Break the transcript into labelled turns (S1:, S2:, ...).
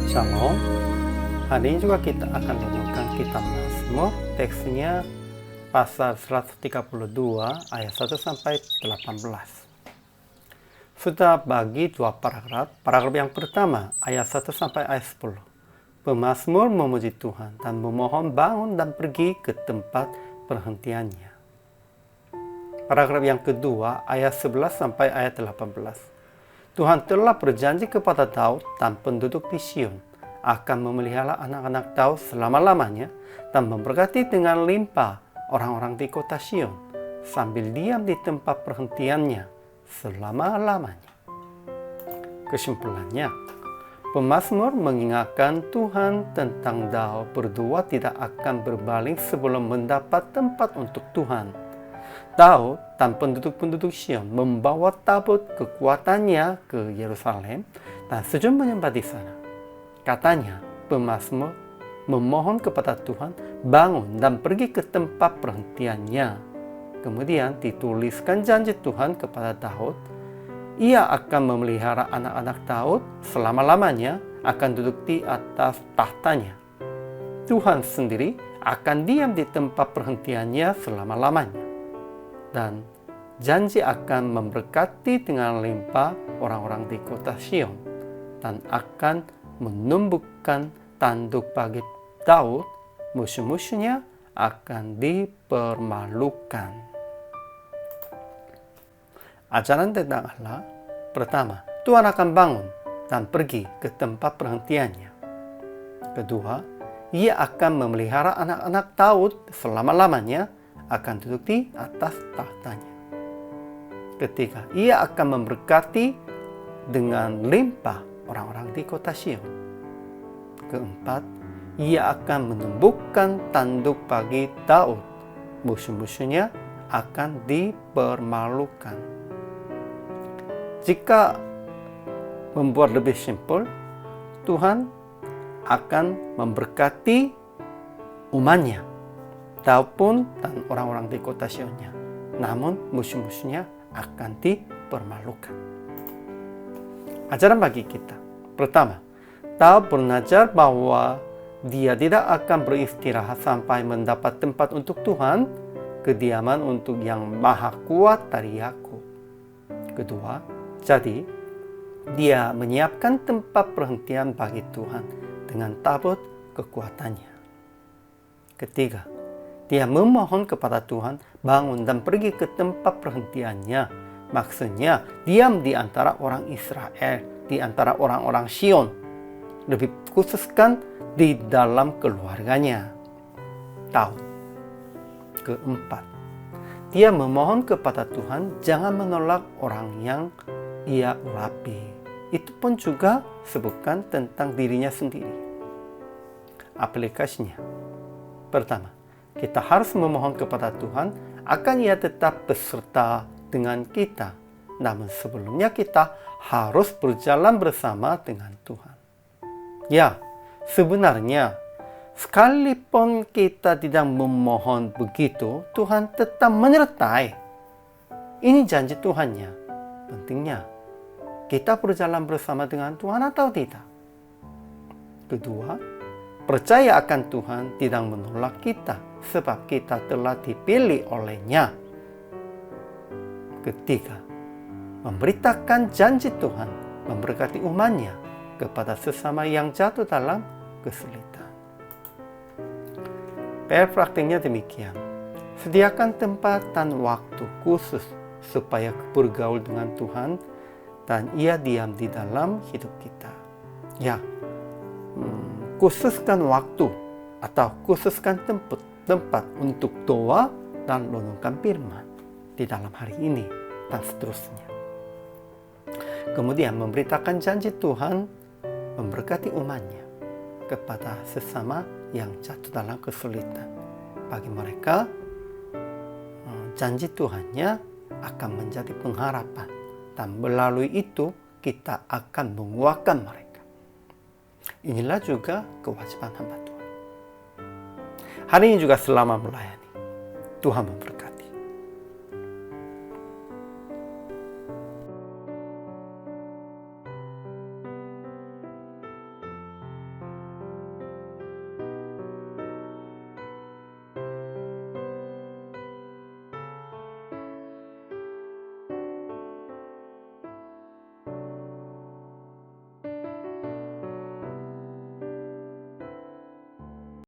S1: Shalom. Hari ini juga kita akan menemukan kitab Mazmur. Teksnya pasal 132 ayat 1 sampai 18. Sudah bagi dua paragraf. Paragraf yang pertama ayat 1 sampai ayat 10. Pemazmur memuji Tuhan dan memohon bangun dan pergi ke tempat perhentiannya. Paragraf yang kedua ayat 11 sampai ayat 18. Tuhan telah berjanji kepada Daud dan penduduk di Sion akan memelihara anak-anak Daud selama-lamanya dan memberkati dengan limpah orang-orang di kota Sion sambil diam di tempat perhentiannya selama-lamanya. Kesimpulannya, pemazmur mengingatkan Tuhan tentang Daud berdua tidak akan berpaling sebelum mendapat tempat untuk Tuhan. Daud dan penduduk-penduduk Sion membawa tabut kekuatannya ke Yerusalem dan sujud menyembah di sana. Katanya, pemazmur memohon kepada Tuhan bangun dan pergi ke tempat perhentiannya. Kemudian dituliskan janji Tuhan kepada Daud. Ia akan memelihara anak-anak Daud selama-lamanya, akan duduk di atas tahtanya. Tuhan sendiri akan diam di tempat perhentiannya selama-lamanya. Dan janji akan memberkati dengan limpah orang-orang di kota Sion dan akan menumbuhkan tanduk bagi Daud, musuh-musuhnya akan dipermalukan. Ajaran tentang Allah. Pertama, Tuhan akan bangun dan pergi ke tempat perhentiannya. Kedua, Ia akan memelihara anak-anak Daud selama-lamanya, akan duduk di atas tahtanya. Ketiga, Ia akan memberkati dengan limpah orang-orang di kota Sion. Keempat, Ia akan menumbuhkan tanduk bagi Daud, musuh-musuhnya akan dipermalukan. Jika membuat lebih simpel, Tuhan akan memberkati umatnya, Daud pun dan orang-orang di kota Sionnya. Namun musuh-musuhnya akan dipermalukan. Ajaran bagi kita. Pertama, Daud belajar bahwa dia tidak akan beristirahat sampai mendapat tempat untuk Tuhan, kediaman untuk yang maha kuat dari Yakub. Kedua, jadi dia menyiapkan tempat perhentian bagi Tuhan dengan tabut kekuatannya. Ketiga, dia memohon kepada Tuhan bangun dan pergi ke tempat perhentiannya. Maksudnya diam di antara orang Israel, di antara orang-orang Sion. Lebih khususkan di dalam keluarganya. Daud. Keempat, dia memohon kepada Tuhan jangan menolak orang yang ia urapi. Itu pun juga sebutkan tentang dirinya sendiri. Aplikasinya. Pertama, kita harus memohon kepada Tuhan akan Ia tetap beserta dengan kita. Namun sebelumnya kita harus berjalan bersama dengan Tuhan. Ya, sebenarnya sekalipun kita tidak memohon begitu, Tuhan tetap menyertai. Ini janji Tuhannya. Pentingnya, kita berjalan bersama dengan Tuhan atau tidak. Kedua, percaya akan Tuhan tidak menolak kita, sebab kita telah dipilih oleh-Nya. Ketiga, memberitakan janji Tuhan memberkati umat-Nya kepada sesama yang jatuh dalam kesulitan. PR praktiknya demikian. Sediakan tempat dan waktu khusus supaya bergaul dengan Tuhan dan Ia diam di dalam hidup kita. Ya, khususkan waktu atau khususkan tempat untuk doa dan renungkan firman di dalam hari ini dan seterusnya. Kemudian memberitakan janji Tuhan memberkati umat-Nya kepada sesama yang jatuh dalam kesulitan. Bagi mereka, janji Tuhannya akan menjadi pengharapan dan melalui itu kita akan menguatkan mereka. Inilah juga kewajiban hamba Tuhan. Hari ini juga selama melayani, Tuhan memberkati.